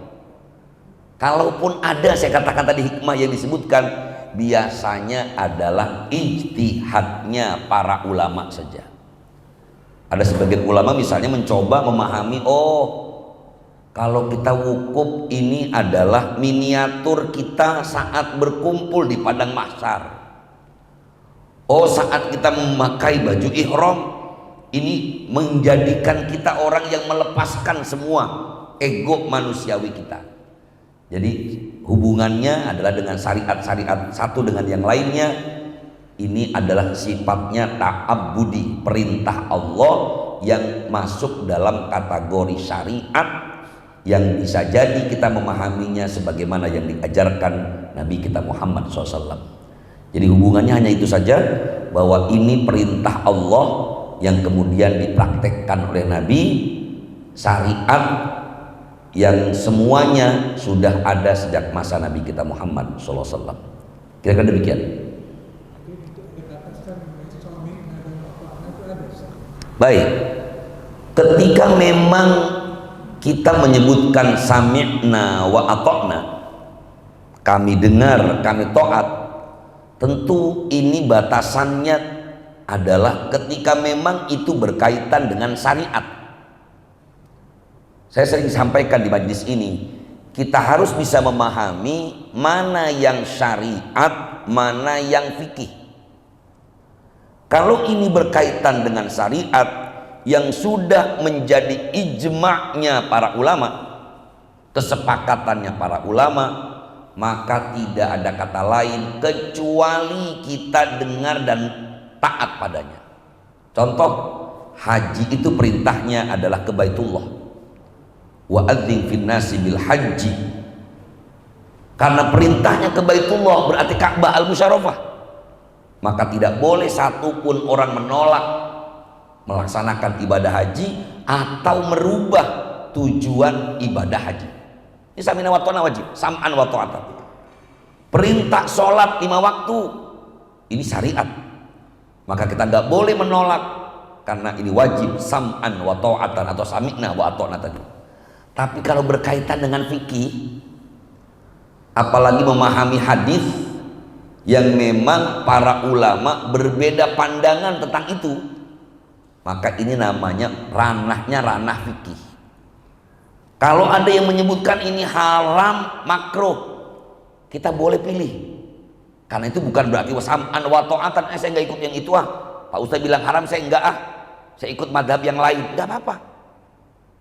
[SPEAKER 1] Kalaupun ada, saya katakan tadi hikmah yang disebutkan, biasanya adalah ijtihadnya para ulama saja. Ada sebagian ulama misalnya mencoba memahami, oh kalau kita wukuf ini adalah miniatur kita saat berkumpul di padang mahsyar. Oh, saat kita memakai baju ihram, ini menjadikan kita orang yang melepaskan semua ego manusiawi kita. Jadi hubungannya adalah dengan syariat-syariat satu dengan yang lainnya. Ini adalah sifatnya ta'abbudi, perintah Allah yang masuk dalam kategori syariat, yang bisa jadi kita memahaminya sebagaimana yang diajarkan Nabi kita Muhammad SAW. Jadi hubungannya hanya itu saja, bahwa ini perintah Allah yang kemudian dipraktekkan oleh Nabi, syariat yang semuanya sudah ada sejak masa Nabi kita Muhammad SAW. Kira-kira demikian. Baik, ketika memang kita menyebutkan sami'na wa ata'na, kami dengar, kami taat, tentu ini batasannya adalah ketika memang itu berkaitan dengan syariat. Saya sering sampaikan di majlis ini, kita harus bisa memahami mana yang syariat, mana yang fikih. Kalau ini berkaitan dengan syariat yang sudah menjadi ijma'nya para ulama, kesepakatannya para ulama, maka tidak ada kata lain kecuali kita dengar dan taat padanya. Contoh, haji itu perintahnya adalah ke Baitullah. Wa adzin fin nasi bil haji. Karena perintahnya ke Baitullah berarti Ka'bah al-Musyarrafah. Maka tidak boleh satupun orang menolak melaksanakan ibadah haji atau merubah tujuan ibadah haji. Ini samina wa ta'na wajib, sam'an wa ta'atan. Perintah sholat 5 waktu ini syariat, maka kita nggak boleh menolak karena ini wajib, sam'an wa ta'atan atau sami'na wa ta'na tadi. Tapi kalau berkaitan dengan fikih, apalagi memahami hadis yang memang para ulama berbeda pandangan tentang itu, maka ini namanya ranahnya ranah fikih. Kalau ada yang menyebutkan ini haram, makruh, kita boleh pilih. Karena itu bukan berarti wasam'an wa ta'atan, saya nggak ikut yang itu Pak Ustaz bilang haram, saya enggak saya ikut madhab yang lain, nggak apa-apa.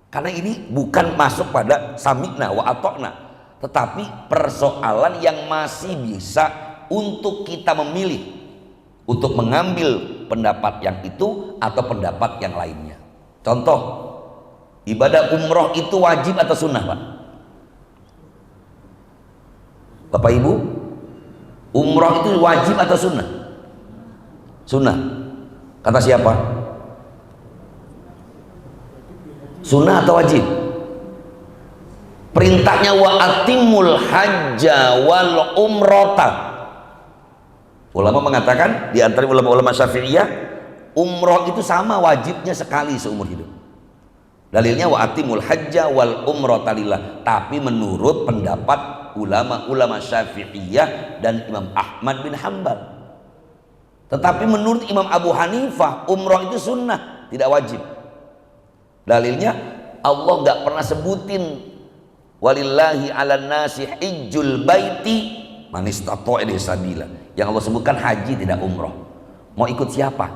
[SPEAKER 1] Karena ini bukan masuk pada sami'na wa ata'na, tetapi persoalan yang masih bisa untuk kita memilih untuk mengambil pendapat yang itu atau pendapat yang lainnya. Contoh, ibadah umroh itu wajib atau sunnah, Pak? Bapak Ibu, umroh itu wajib atau sunnah? Sunnah. Kata siapa? Sunnah atau wajib? Perintahnya wa atimul hajja wal umrota. Ulama mengatakan, di antara ulama-ulama Syafi'iyah, umroh itu sama wajibnya sekali seumur hidup. Dalilnya wa atimul hajja wal umrota lillah. Tapi menurut pendapat ulama-ulama Syafi'iyah dan Imam Ahmad bin Hanbal. Tetapi menurut Imam Abu Hanifah, umroh itu sunnah, tidak wajib. Dalilnya Allah nggak pernah sebutin walillahi 'alan nasi hijjul baiti man istata'a ilaihi sabila. Yang Allah sebutkan haji, tidak umroh. Mau ikut siapa?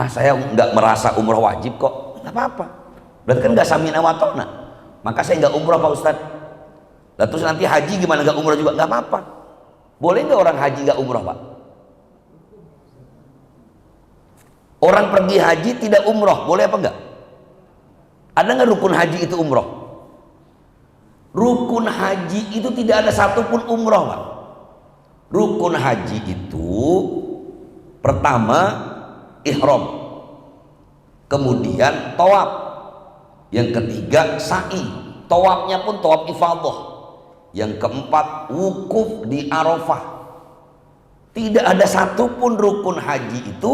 [SPEAKER 1] Saya nggak merasa umroh wajib kok. Nggak apa-apa. Berarti kan nggak samina wa ta'na. Maka saya nggak umroh, Pak Ustadz. Lah terus nanti haji gimana, nggak umroh juga? Nggak apa-apa. Boleh nggak orang haji nggak umroh, Pak? Orang pergi haji tidak umroh, boleh apa enggak? Ada nggak rukun haji itu umroh? Rukun haji itu tidak ada satupun umroh, Pak. Rukun haji itu pertama ihram, kemudian tawaf, yang ketiga sa'i, tawafnya pun tawaf ifadah, yang keempat wukuf di Arafah. Tidak ada satupun rukun haji itu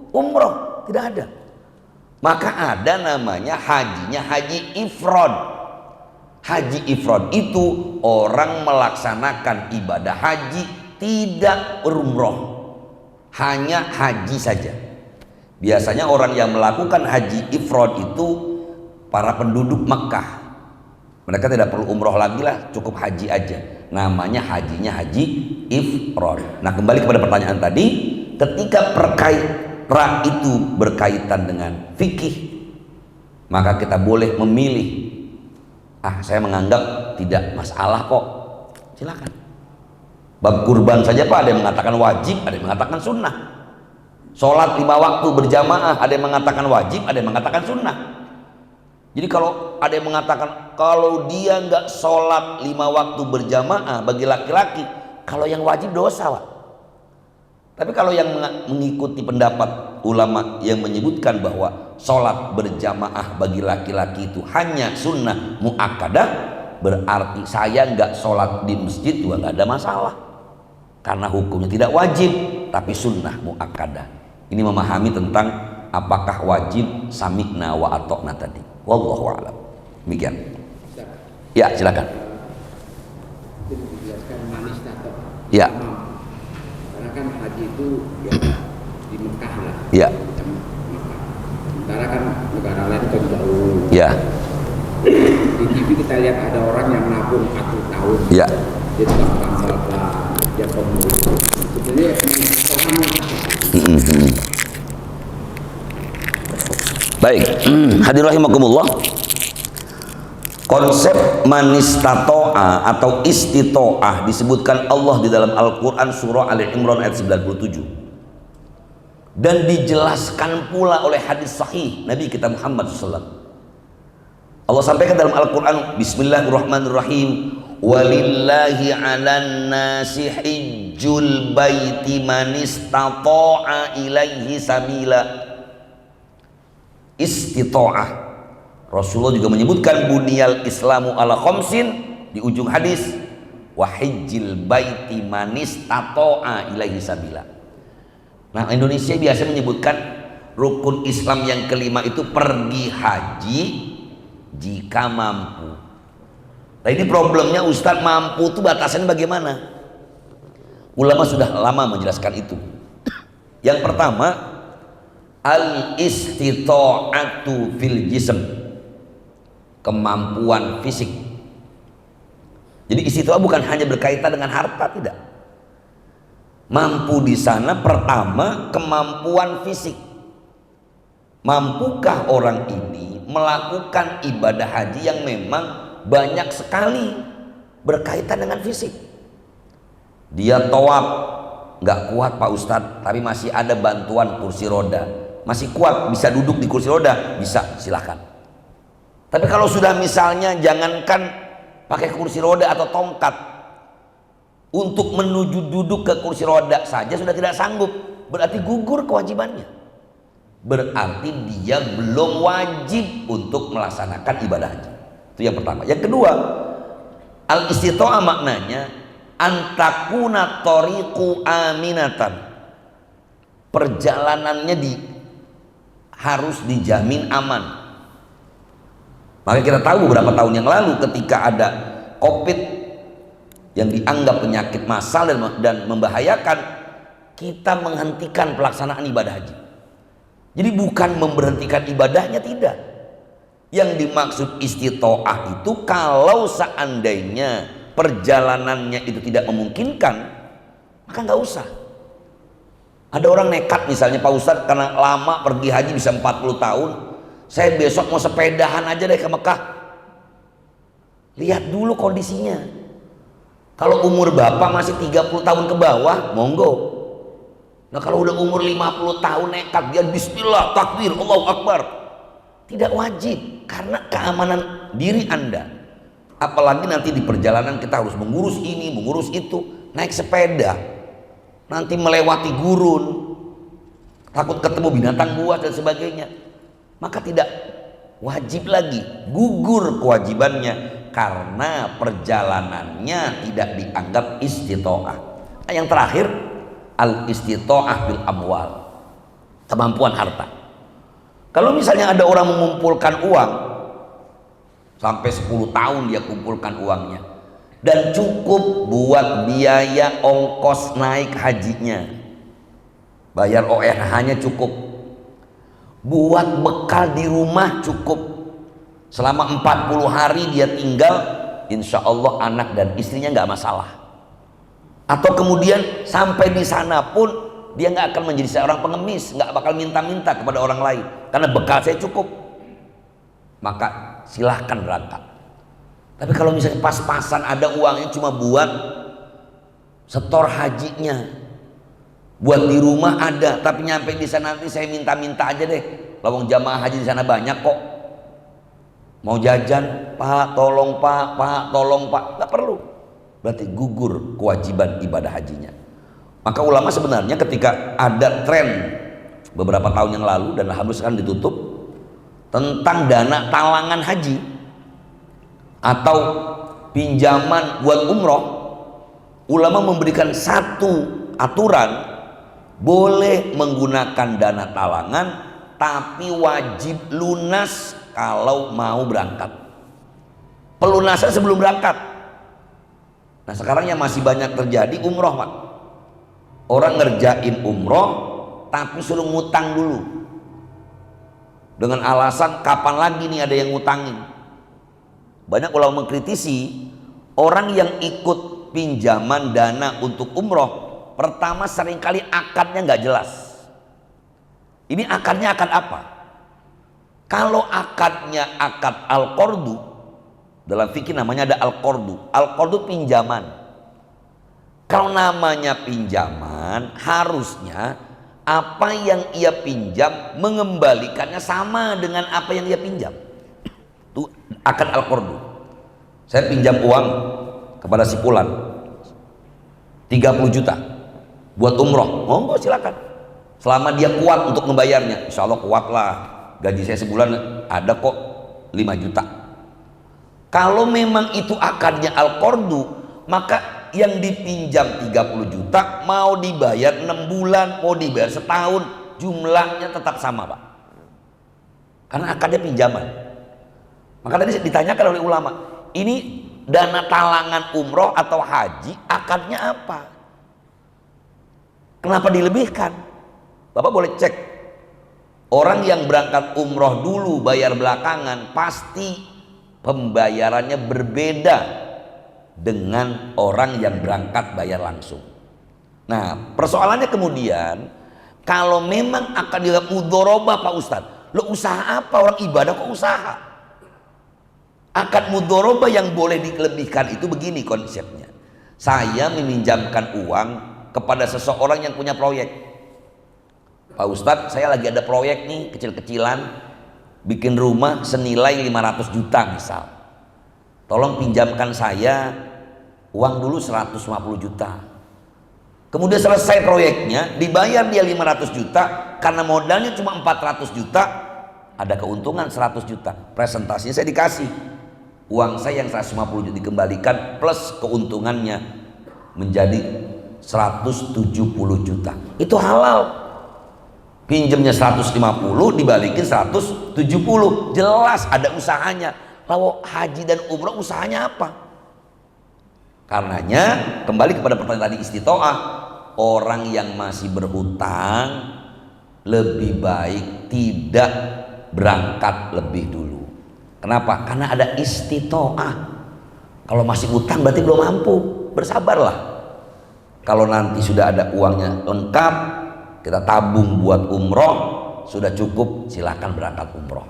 [SPEAKER 1] umroh, tidak ada. Maka ada namanya hajinya haji ifrad. Haji ifrad itu orang melaksanakan ibadah haji tidak umroh, hanya haji saja. Biasanya orang yang melakukan haji ifrad itu para penduduk Mekah. Mereka tidak perlu umroh lagi lah, cukup haji aja. Namanya hajinya haji ifrad. Nah, kembali kepada pertanyaan tadi, ketika perkara itu berkaitan dengan fikih, maka kita boleh memilih. Saya menganggap tidak masalah kok, silakan. Bab kurban saja Pak, ada yang mengatakan wajib, ada yang mengatakan sunnah. Sholat 5 waktu berjamaah, ada yang mengatakan wajib, ada yang mengatakan sunnah. Jadi kalau ada yang mengatakan kalau dia nggak sholat 5 waktu berjamaah bagi laki-laki, kalau yang wajib dosa, Pak. Tapi kalau yang mengikuti pendapat ulama yang menyebutkan bahwa sholat berjamaah bagi laki-laki itu hanya sunnah mu'akkadah, berarti saya nggak sholat di masjid juga nggak ada masalah, karena hukumnya tidak wajib tapi sunnah mu'akkadah. Ini memahami tentang apakah wajib sami'na wa ata'na tadi. Wallahu a'lam. Demikian. Ya, silakan. Ya.
[SPEAKER 3] Karena kan haji itu ya di Mekah lah.
[SPEAKER 1] Ya.
[SPEAKER 3] Sementara kan negara lain kan jauh.
[SPEAKER 1] Ya.
[SPEAKER 3] Di TV kita lihat ada orang yang nabung 40 tahun.
[SPEAKER 1] Ya.
[SPEAKER 3] Dia tukang tambal, dia pemulung. Sebenarnya
[SPEAKER 1] Baik, hadirin rahimakumullah. Konsep manistato'a atau istito'ah disebutkan Allah di dalam Al-Quran surah Ali Imran ayat 97, dan dijelaskan pula oleh hadis sahih Nabi kita Muhammad SAW. Allah sampaikan dalam Al-Quran, Bismillahirrahmanirrahim, walillahi 'alan nasi hijjul baiti man istata'a ilaihi sabila. Istita'ah, Rasulullah juga menyebutkan buniyal islamu ala khamsin di ujung hadis, wa hijjil baiti man istata'a ilaihi sabila. Nah, Indonesia biasa menyebutkan rukun Islam yang kelima itu pergi haji jika mampu. Nah, ini problemnya Ustadz, mampu itu batasannya bagaimana? Ulama sudah lama menjelaskan itu. Yang pertama, al-istita'atu fil jism, kemampuan fisik. Jadi istita'ah bukan hanya berkaitan dengan harta, tidak. Mampu di sana pertama kemampuan fisik. Mampukah orang ini melakukan ibadah haji yang memang banyak sekali berkaitan dengan fisik? Dia tawaf nggak kuat Pak Ustadz, tapi masih ada bantuan kursi roda, masih kuat, bisa duduk di kursi roda, bisa, silahkan. Tapi kalau sudah misalnya jangankan pakai kursi roda atau tongkat, untuk menuju duduk ke kursi roda saja sudah tidak sanggup, berarti gugur kewajibannya. Berarti dia belum wajib untuk melaksanakan ibadah haji. Itu yang pertama. Yang kedua, al-istita'ah maknanya antakuna tariqu aminatan, perjalanannya harus dijamin aman. Maka kita tahu beberapa tahun yang lalu ketika ada COVID yang dianggap penyakit massal dan membahayakan, kita menghentikan pelaksanaan ibadah haji. Jadi bukan memberhentikan ibadahnya, tidak. Yang dimaksud istita'ah itu kalau seandainya perjalanannya itu tidak memungkinkan, maka nggak usah. Ada orang nekat misalnya, Pak Ustadz karena lama pergi haji bisa 40 tahun, saya besok mau sepedahan aja deh ke Mekah. Lihat dulu kondisinya. Kalau umur bapak masih 30 tahun ke bawah, monggo. Nah kalau udah umur 50 tahun nekat, dia bismillah, takbir, Allahu Akbar, tidak wajib karena keamanan diri Anda. Apalagi nanti di perjalanan kita harus mengurus ini, mengurus itu, naik sepeda, nanti melewati gurun, takut ketemu binatang buas dan sebagainya, maka tidak wajib lagi, gugur kewajibannya karena perjalanannya tidak dianggap istita'ah. Nah, yang terakhir, al-istita'ah bil amwal, kemampuan harta. Kalau misalnya ada orang mengumpulkan uang sampai 10 tahun, dia kumpulkan uangnya dan cukup buat biaya ongkos naik hajinya, bayar ONH-nya cukup, buat bekal di rumah cukup, selama 40 hari dia tinggal, insya Allah anak dan istrinya nggak masalah. Atau kemudian sampai di sana pun dia nggak akan menjadi seorang pengemis, nggak bakal minta-minta kepada orang lain karena bekal saya cukup, maka silahkan berangkat. Tapi kalau misalnya pas-pasan ada uangnya cuma buat setor hajinya, buat di rumah ada, tapi nyampe di sana nanti saya minta-minta aja deh, lawang jamaah haji di sana banyak kok, mau jajan Pak tolong Pak tolong Pak, nggak perlu, berarti gugur kewajiban ibadah hajinya. Maka ulama sebenarnya ketika ada tren beberapa tahun yang lalu dan alhamdulillah sekarang ditutup tentang dana talangan haji atau pinjaman buat umroh, ulama memberikan satu aturan, boleh menggunakan dana talangan tapi wajib lunas kalau mau berangkat, pelunasan sebelum berangkat. Nah sekarang yang masih banyak terjadi umroh Pak, orang ngerjain umroh tapi suruh ngutang dulu dengan alasan kapan lagi nih ada yang ngutangin. Banyak ulama mengkritisi orang yang ikut pinjaman dana untuk umroh, pertama seringkali akadnya nggak jelas. Ini akadnya akad apa? Kalau akadnya akad al-qardu, dalam fikih namanya ada al-qardu. Al-qardu pinjaman. Kalau namanya pinjaman, harusnya apa yang ia pinjam mengembalikannya sama dengan apa yang ia pinjam. Itu akad al-qardu. Saya pinjam uang kepada si Fulan 30 juta buat umroh, monggo silakan. Selama dia kuat untuk membayarnya, insya Allah kuat lah. Gaji saya sebulan ada kok 5 juta. Kalau memang itu akadnya al-qardu, maka yang dipinjam 30 juta mau dibayar 6 bulan, mau dibayar setahun, jumlahnya tetap sama, Pak. Karena akadnya pinjaman. Maka tadi ditanyakan oleh ulama, ini dana talangan umroh atau haji, akadnya apa? Kenapa dilebihkan? Bapak boleh cek. Orang yang berangkat umroh dulu bayar belakangan, pasti pembayarannya berbeda dengan orang yang berangkat bayar langsung. Nah, persoalannya kemudian, kalau memang akan dilakukan mudharabah Pak Ustadz, lo usaha apa? Orang ibadah kok usaha? Akad mudharabah yang boleh dilebihkan itu begini konsepnya. Saya meminjamkan uang kepada seseorang yang punya proyek. Pak Ustadz, saya lagi ada proyek nih kecil-kecilan, bikin rumah senilai 500 juta misal. Tolong pinjamkan saya uang dulu 150 juta. Kemudian selesai proyeknya, dibayar dia 500 juta, karena modalnya cuma 400 juta, ada keuntungan 100 juta. Presentasinya saya dikasih. Uang saya yang 150 juta dikembalikan plus keuntungannya menjadi 170 juta. Itu halal. Pinjamnya 150 dibalikin 170, jelas ada usahanya. Lalu haji dan umroh usahanya apa? Karenanya kembali kepada pertanyaan tadi, istitoah, orang yang masih berhutang lebih baik tidak berangkat lebih dulu. Kenapa? Karena ada istitoah. Kalau masih utang berarti belum mampu, bersabarlah. Kalau nanti sudah ada uangnya lengkap, kita tabung buat umroh, sudah cukup, silahkan berangkat umroh.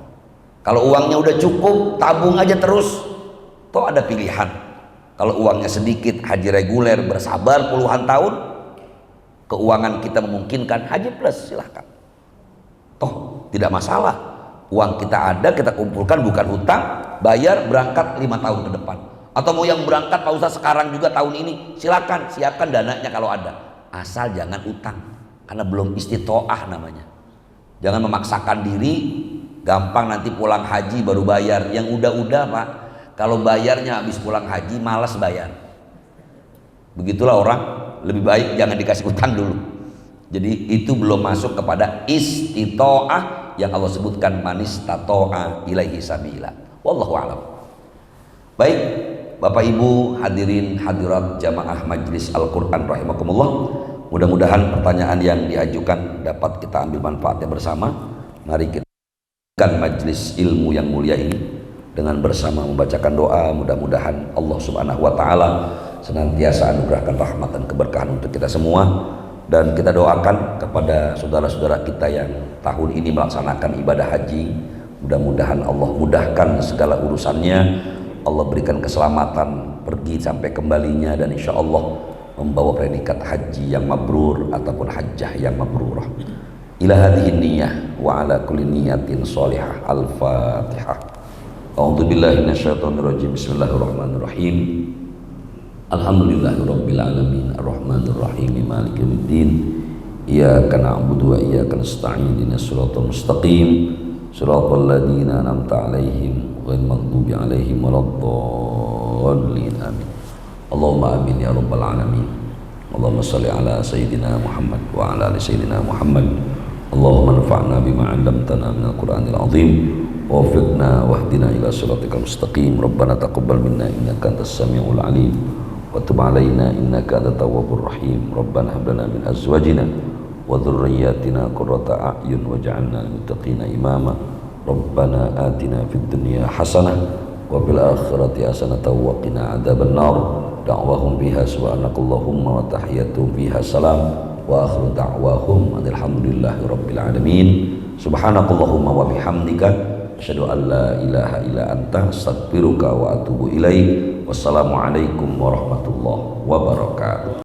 [SPEAKER 1] Kalau uangnya udah cukup, tabung aja terus. Toh ada pilihan. Kalau uangnya sedikit, haji reguler, bersabar puluhan tahun, keuangan kita memungkinkan, haji plus, silahkan. Toh tidak masalah. Uang kita ada, kita kumpulkan, bukan hutang, bayar, berangkat 5 tahun ke depan. Atau mau yang berangkat Pak Ustaz sekarang juga tahun ini, silahkan, siapkan dananya kalau ada. Asal jangan utang. Karena belum istitoah namanya. Jangan memaksakan diri, gampang nanti pulang haji baru bayar. Yang udah-udah Pak, kalau bayarnya habis pulang haji malas bayar. Begitulah orang, lebih baik jangan dikasih utang dulu. Jadi itu belum masuk kepada istitoah yang Allah sebutkan, manistato'a ilaihi sabila. Wallahu a'lam. Baik, Bapak Ibu hadirin hadirat jamaah Majelis Al-Quran rahimakumullah. Mudah-mudahan pertanyaan yang diajukan dapat kita ambil manfaatnya bersama. Mari kita lakukan majelis ilmu yang mulia ini dengan bersama membacakan doa. Mudah-mudahan Allah Subhanahu wa taala senantiasa anugerahkan rahmat dan keberkahan untuk kita semua. Dan kita doakan kepada saudara-saudara kita yang tahun ini melaksanakan ibadah haji, mudah-mudahan Allah mudahkan segala urusannya, Allah berikan keselamatan pergi sampai kembalinya, dan insya Allah membawa predikat haji yang mabrur ataupun hajjah yang mabrurah. Ila hadhihi niyyah wa ala kulli niyatin shalihah. Al-Fatihah. A'udzu billahi minasyaitonir rajim. Bismillahirrahmanirrahim. Alhamdulillahirabbil alamin arrahmanir rahim maliki yaumiddin. Iyyaka na'budu wa iyyaka nasta'in. Ihdinas siratal mustaqim. Shiratal ladzina an'amta 'alaihim ghairil maghdubi 'alaihim waladdallin. Amin. Allahumma amin ya rabbal alamin. Allahumma salli ala sayyidina Muhammad wa ala ali sayyidina Muhammad. Allahumma anfa'na bima 'allamtana minal Qur'anil azim. Wafiqna wahdina ila siratikal mustaqim. Rabbana taqabbal minna innaka antas samiul alim wa tub 'alaina innaka antat tawwabur rahim. Rabbana hab lana min azwajina wa dhurriyyatina qurrata a'yun waj'alna lil muttaqina imama. Rabbana atina fid dunya hasanah wa fil akhirati hasanatan wa qina adzabannar. Da'wahum biha subhanakallahumma wa tahiyyatuhum biha salam wa akhiru da'wahum alhamdulillahi rabbil alamin. Subhanakallahumma wa bihamdika asyhadu an la ilaha illa anta astaghfiruka wa atubu ilaik. Wassalamualaikum warahmatullahi wabarakatuh.